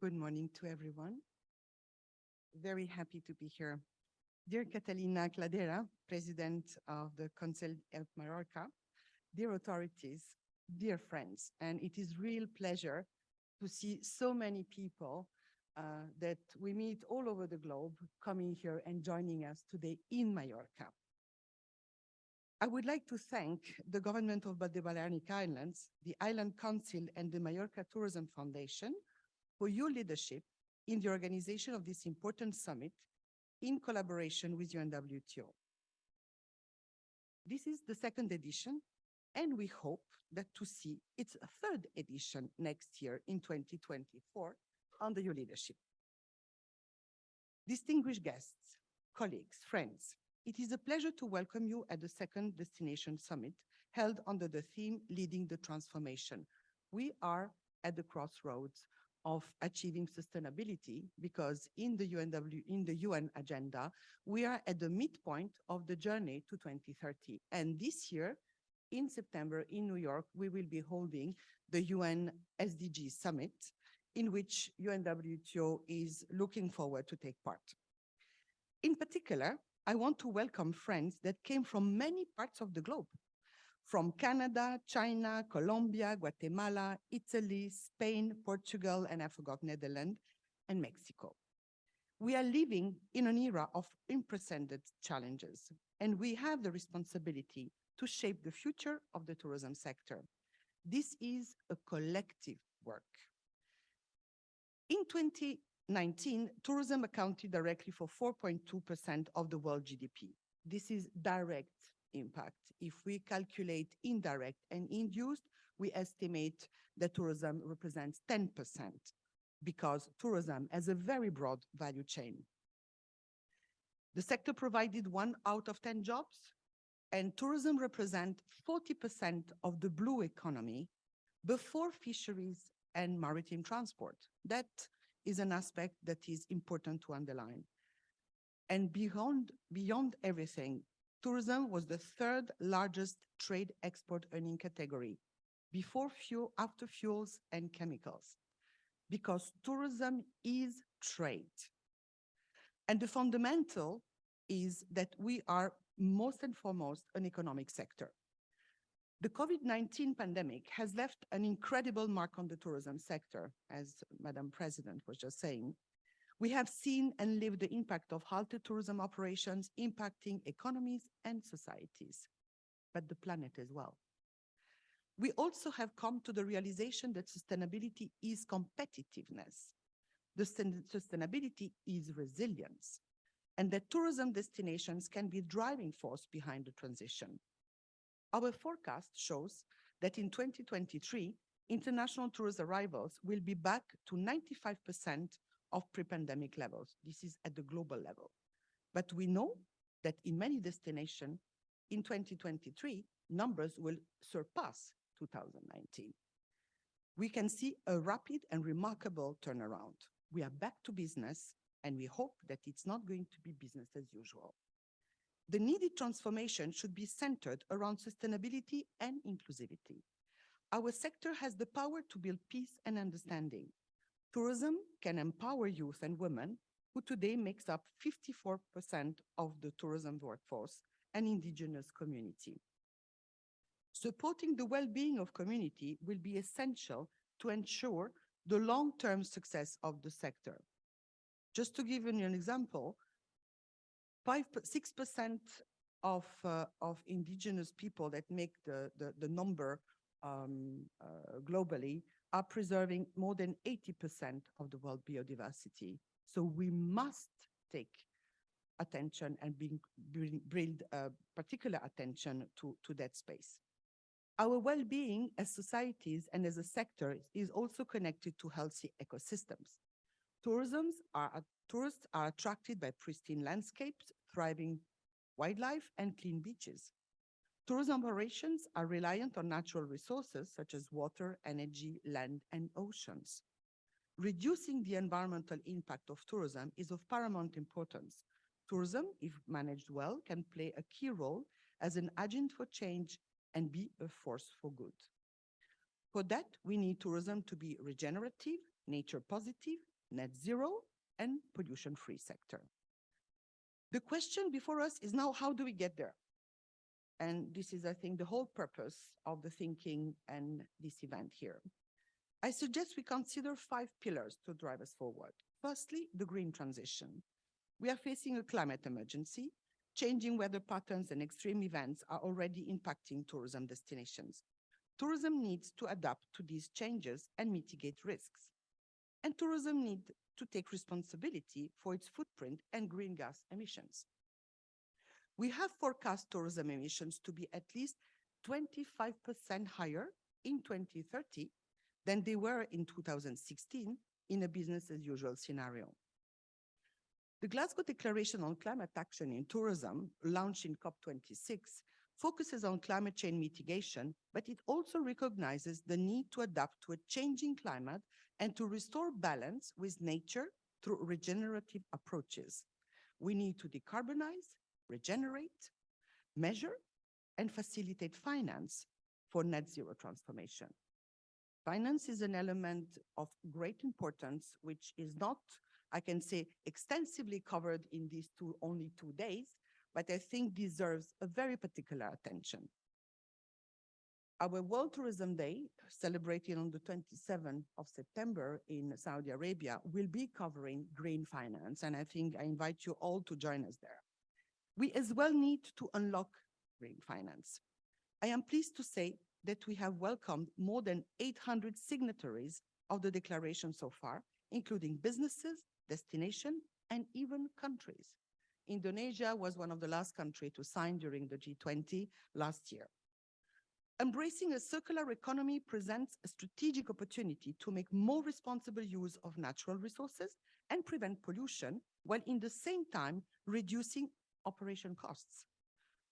Good morning to everyone. Very happy to be here. Dear Catalina Cladera, President of the Council of Mallorca, dear authorities, dear friends, and it is real pleasure to see so many people that we meet all over the globe coming here and joining us today in Mallorca. I would like to thank the government of the Balearic Islands, the Island Council, and the Mallorca Tourism Foundation for your leadership in the organization of this important summit in collaboration with UNWTO. This is the second edition, and we hope that to see its third edition next year in 2024 under your leadership. Distinguished guests, colleagues, friends, it is a pleasure to welcome you at the second Destination Summit held under the theme Leading the Transformation. We are at the crossroads of achieving sustainability because in the UN agenda, we are at the midpoint of the journey to 2030. And this year, in September in New York, we will be holding the UN SDG Summit, in which UNWTO is looking forward to take part. In particular, I want to welcome friends that came from many parts of the globe, from Canada, China, Colombia, Guatemala, Italy, Spain, Portugal, and I forgot Netherlands, and Mexico. We are living in an era of unprecedented challenges, and we have the responsibility to shape the future of the tourism sector. This is a collective work. In 2019, tourism accounted directly for 4.2% of the world GDP. This is direct impact. If we calculate indirect and induced, we estimate that tourism represents 10% because tourism has a very broad value chain. The sector provided 1 out of 10 jobs, and tourism represents 40% of the blue economy before fisheries and maritime transport. That is an aspect that is important to underline. And beyond everything, tourism was the third largest trade export earning category after fuels and chemicals, because tourism is trade. And the fundamental is that we are most and foremost an economic sector. The COVID-19 pandemic has left an incredible mark on the tourism sector, as Madam President was just saying. We have seen and lived the impact of halted tourism operations impacting economies and societies, but the planet as well. We also have come to the realization that sustainability is competitiveness. The sustainability is resilience, and that tourism destinations can be a driving force behind the transition. Our forecast shows that in 2023, international tourist arrivals will be back to 95% of pre-pandemic levels. This is at the global level. But we know that in many destinations, in 2023, numbers will surpass 2019. We can see a rapid and remarkable turnaround. We are back to business, and we hope that it's not going to be business as usual. The needed transformation should be centered around sustainability and inclusivity. Our sector has the power to build peace and understanding. Tourism can empower youth and women, who today makes up 54% of the tourism workforce, and indigenous community. Supporting the well-being of community will be essential to ensure the long-term success of the sector. Just to give you an example, 6% of indigenous people that make the number globally are preserving more than 80% of the world biodiversity. So we must take attention and build particular attention to that space. Our well-being as societies and as a sector is also connected to healthy ecosystems. Tourists are attracted by pristine landscapes, thriving wildlife, and clean beaches. Tourism operations are reliant on natural resources such as water, energy, land, and oceans. Reducing the environmental impact of tourism is of paramount importance. Tourism, if managed well, can play a key role as an agent for change and be a force for good. For that, we need tourism to be regenerative, nature positive, net zero, and pollution-free sector. The question before us is now, how do we get there? And this is, I think, the whole purpose of the thinking and this event here. I suggest we consider 5 pillars to drive us forward. Firstly, the green transition. We are facing a climate emergency. Changing weather patterns and extreme events are already impacting tourism destinations. Tourism needs to adapt to these changes and mitigate risks. And tourism needs to take responsibility for its footprint and green gas emissions. We have forecast tourism emissions to be at least 25% higher in 2030 than they were in 2016 in a business as usual scenario. The Glasgow Declaration on Climate Action in Tourism, launched in COP26, focuses on climate change mitigation, but it also recognizes the need to adapt to a changing climate and to restore balance with nature through regenerative approaches. We need to decarbonize, regenerate, measure, and facilitate finance for net zero transformation. Finance is an element of great importance, which is not, I can say, extensively covered in these only 2 days, but I think deserves a very particular attention. Our World Tourism Day, celebrated on the 27th of September in Saudi Arabia, will be covering green finance, and I think I invite you all to join us there. We as well need to unlock green finance. I am pleased to say that we have welcomed more than 800 signatories of the declaration so far, including businesses, destinations, and even countries. Indonesia was one of the last countries to sign during the G20 last year. Embracing a circular economy presents a strategic opportunity to make more responsible use of natural resources and prevent pollution, while in the same time reducing operation costs.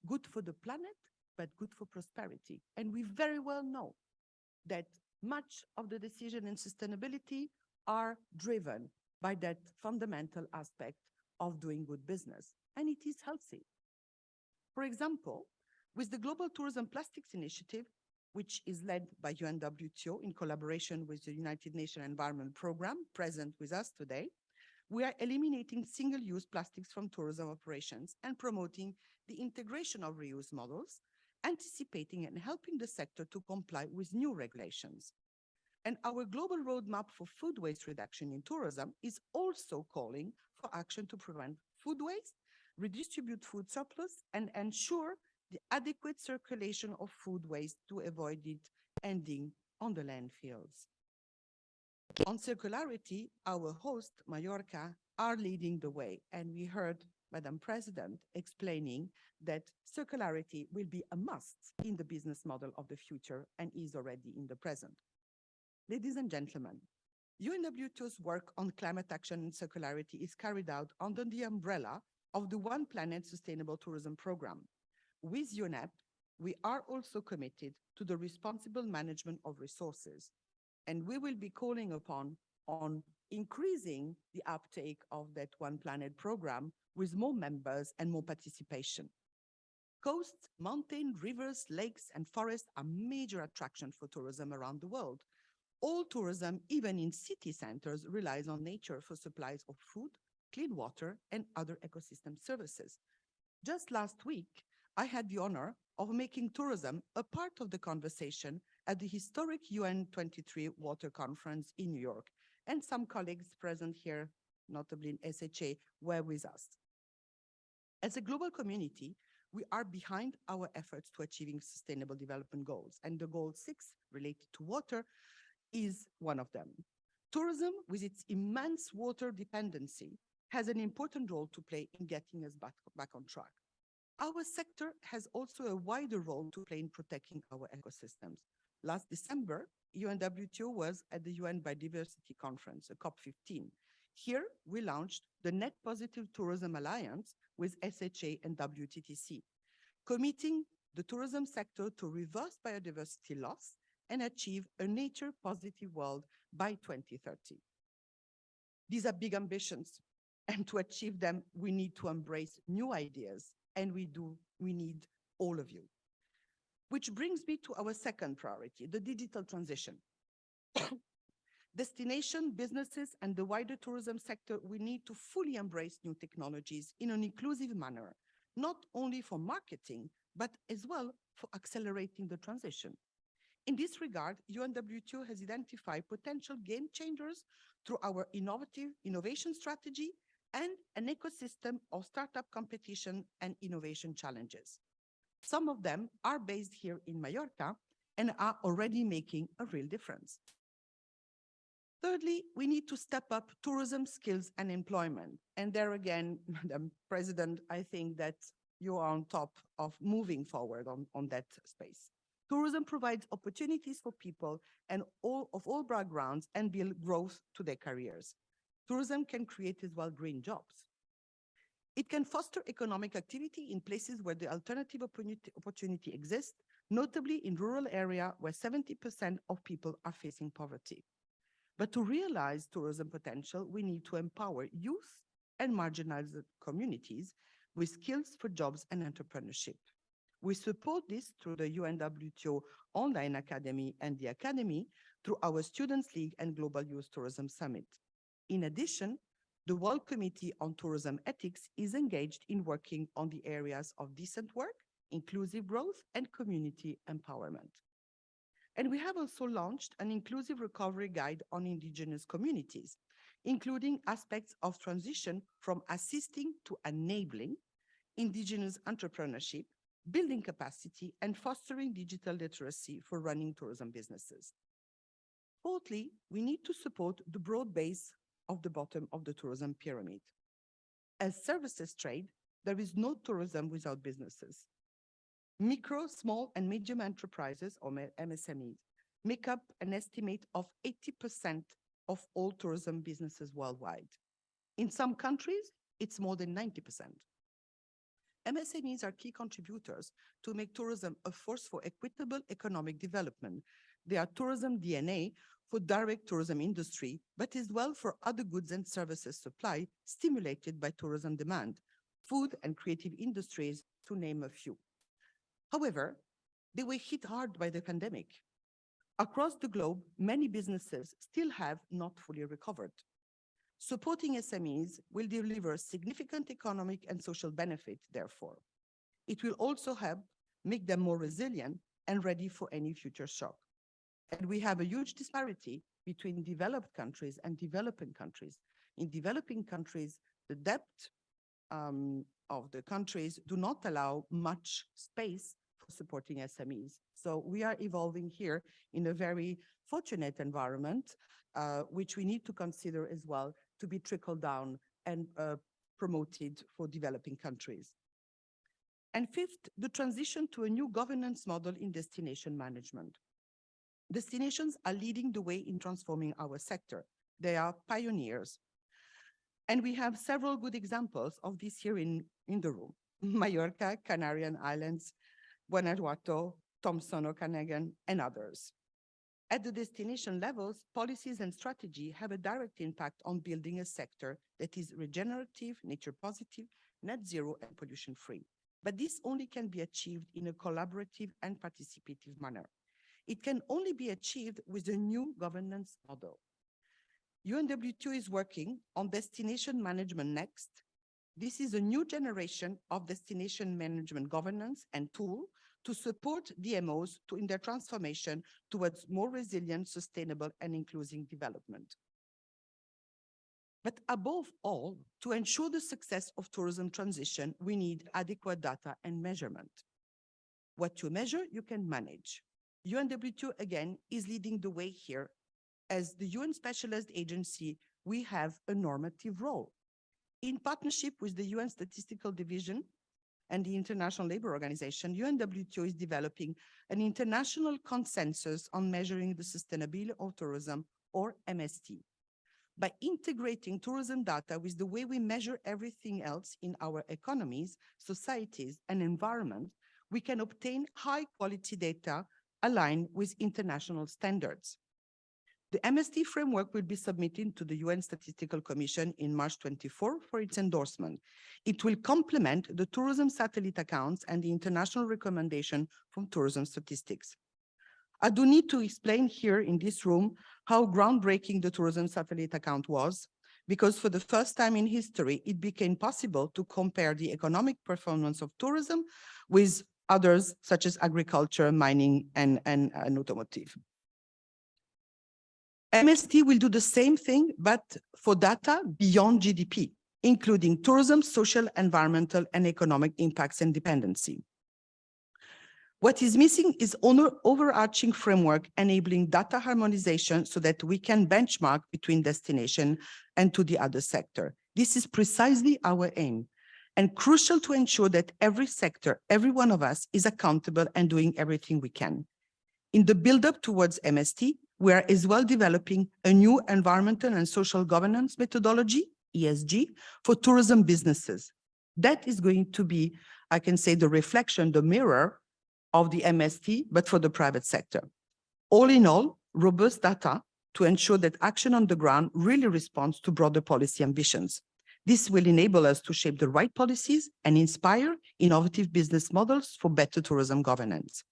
Good for the planet, but good for prosperity. And we very well know that much of the decision in sustainability are driven by that fundamental aspect of doing good business, and it is healthy. For example, with the Global Tourism Plastics Initiative, which is led by UNWTO in collaboration with the United Nations Environment Programme, present with us today, we are eliminating single-use plastics from tourism operations and promoting the integration of reuse models, anticipating and helping the sector to comply with new regulations. And our global roadmap for food waste reduction in tourism is also calling for action to prevent food waste, redistribute food surplus, and ensure the adequate circulation of food waste to avoid it ending on the landfills. On circularity, our host, Mallorca, are leading the way, and we heard Madam President explaining that circularity will be a must in the business model of the future and is already in the present. Ladies and gentlemen, UNWTO's work on climate action and circularity is carried out under the umbrella of the One Planet Sustainable Tourism Programme. With UNEP, we are also committed to the responsible management of resources, and we will be calling upon on increasing the uptake of that One Planet program with more members and more participation. Coasts, mountains, rivers, lakes, and forests are major attractions for tourism around the world. All tourism, even in city centers, relies on nature for supplies of food, clean water, and other ecosystem services. Just last week, I had the honor of making tourism a part of the conversation at the historic UNWTO Water Conference in New York, and some colleagues present here, notably in SHA, were with us. As a global community, we are behind our efforts to achieving sustainable development goals, and the goal 6 related to water is one of them. Tourism, with its immense water dependency, has an important role to play in getting us back on track. Our sector has also a wider role to play in protecting our ecosystems. Last December, UNWTO was at the UN Biodiversity Conference, COP15. Here, we launched the Net Positive Tourism Alliance with SHA and WTTC, committing the tourism sector to reverse biodiversity loss and achieve a nature-positive world by 2030. These are big ambitions, and to achieve them, we need to embrace new ideas, and we need all of you. Which brings me to our second priority, the digital transition. Destination businesses and the wider tourism sector will need to fully embrace new technologies in an inclusive manner, not only for marketing, but as well for accelerating the transition. In this regard, UNWTO has identified potential game changers through our innovation strategy and an ecosystem of startup competition and innovation challenges. Some of them are based here in Mallorca and are already making a real difference. Thirdly, we need to step up tourism skills and employment. And there again, Madam President, I think that you are on top of moving forward on that space. Tourism provides opportunities for people and of all backgrounds and build growth to their careers. Tourism can create as well green jobs. It can foster economic activity in places where the alternative opportunity exists, notably in rural areas where 70% of people are facing poverty. But to realize tourism potential, we need to empower youth and marginalized communities with skills for jobs and entrepreneurship. We support this through the UNWTO Online Academy and the Academy through our Students' League and Global Youth Tourism Summit. In addition, the World Committee on Tourism Ethics is engaged in working on the areas of decent work, inclusive growth, and community empowerment. And we have also launched an inclusive recovery guide on indigenous communities, including aspects of transition from assisting to enabling indigenous entrepreneurship, building capacity, and fostering digital literacy for running tourism businesses. Fourthly, we need to support the broad base of the bottom of the tourism pyramid. As services trade, there is no tourism without businesses. Micro, small, and medium enterprises, or MSMEs, make up an estimate of 80% of all tourism businesses worldwide. In some countries, it's more than 90%. MSMEs are key contributors to make tourism a force for equitable economic development. They are tourism DNA for direct tourism industry, but as well for other goods and services supply stimulated by tourism demand, food and creative industries, to name a few. However, they were hit hard by the pandemic. Across the globe, many businesses still have not fully recovered. Supporting SMEs will deliver significant economic and social benefit, therefore. It will also help make them more resilient and ready for any future shock. And we have a huge disparity between developed countries and developing countries. In developing countries, the debt of the countries do not allow much space for supporting SMEs. So we are evolving here in a very fortunate environment, which we need to consider as well to be trickled down and promoted for developing countries. And fifth, the transition to a new governance model in destination management. Destinations are leading the way in transforming our sector. They are pioneers. And we have several good examples of this here in the room. Mallorca, Canary Islands, UNWTO, Thompson O'Canagan, and others. At the destination levels, policies and strategy have a direct impact on building a sector that is regenerative, nature positive, net zero, and pollution free. But this only can be achieved in a collaborative and participative manner. It can only be achieved with a new governance model. UNWTO is working on Destination Management Next. This is a new generation of destination management governance and tool to support DMOs in their transformation towards more resilient, sustainable, and inclusive development. But above all, to ensure the success of tourism transition, we need adequate data and measurement. What you measure, you can manage. UNWTO, again, is leading the way here. As the UN Specialized Agency, we have a normative role. In partnership with the UN Statistical Division and the International Labour Organization, UNWTO is developing an international consensus on measuring the sustainability of tourism, or MST. By integrating tourism data with the way we measure everything else in our economies, societies, and environment, we can obtain high-quality data aligned with international standards. The MST framework will be submitted to the UN Statistical Commission in March 24 for its endorsement. It will complement the tourism satellite accounts and the international recommendation from tourism statistics. I do need to explain here in this room how groundbreaking the tourism satellite account was, because for the first time in history, it became possible to compare the economic performance of tourism with others such as agriculture, mining, and automotive. MST will do the same thing, but for data beyond GDP, including tourism, social, environmental, and economic impacts and dependency. What is missing is an overarching framework enabling data harmonization so that we can benchmark between destination and to the other sector. This is precisely our aim, and crucial to ensure that every sector, every one of us is accountable and doing everything we can. In the build-up towards MST, we are as well developing a new environmental and social governance methodology, ESG, for tourism businesses. That is going to be, I can say, the reflection, the mirror of the MST, but for the private sector. All in all, robust data to ensure that action on the ground really responds to broader policy ambitions. This will enable us to shape the right policies and inspire innovative business models for better tourism governance.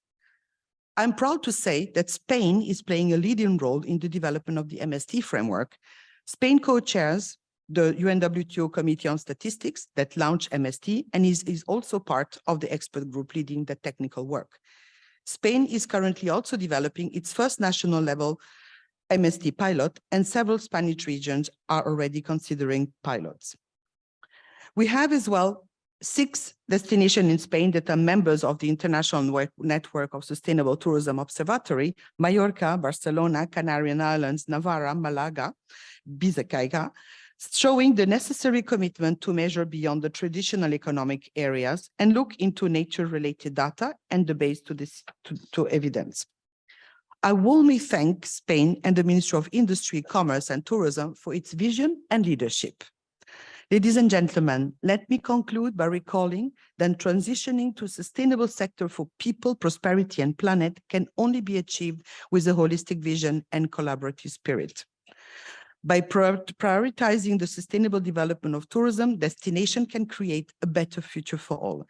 I'm proud to say that Spain is playing a leading role in the development of the MST framework. Spain co-chairs the UNWTO Committee on Statistics that launched MST and is also part of the expert group leading the technical work. Spain is currently also developing its first national level MST pilot, and several Spanish regions are already considering pilots. We have as well 6 destinations in Spain that are members of the International Network of Sustainable Tourism Observatory: Mallorca, Barcelona, Canarian Islands, Navarra, Malaga, Biscaya, showing the necessary commitment to measure beyond the traditional economic areas and look into nature-related data and the base to evidence. I warmly thank Spain and the Ministry of Industry, Commerce and Tourism for its vision and leadership. Ladies and gentlemen, let me conclude by recalling that transitioning to a sustainable sector for people, prosperity, and planet can only be achieved with a holistic vision and collaborative spirit. By prioritizing the sustainable development of tourism, destination can create a better future for all.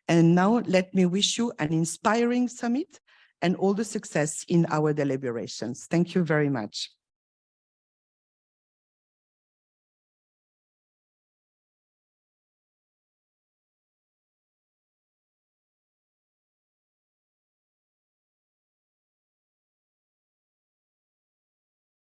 And now let me wish you an inspiring summit and all the success in our deliberations. Thank you very much.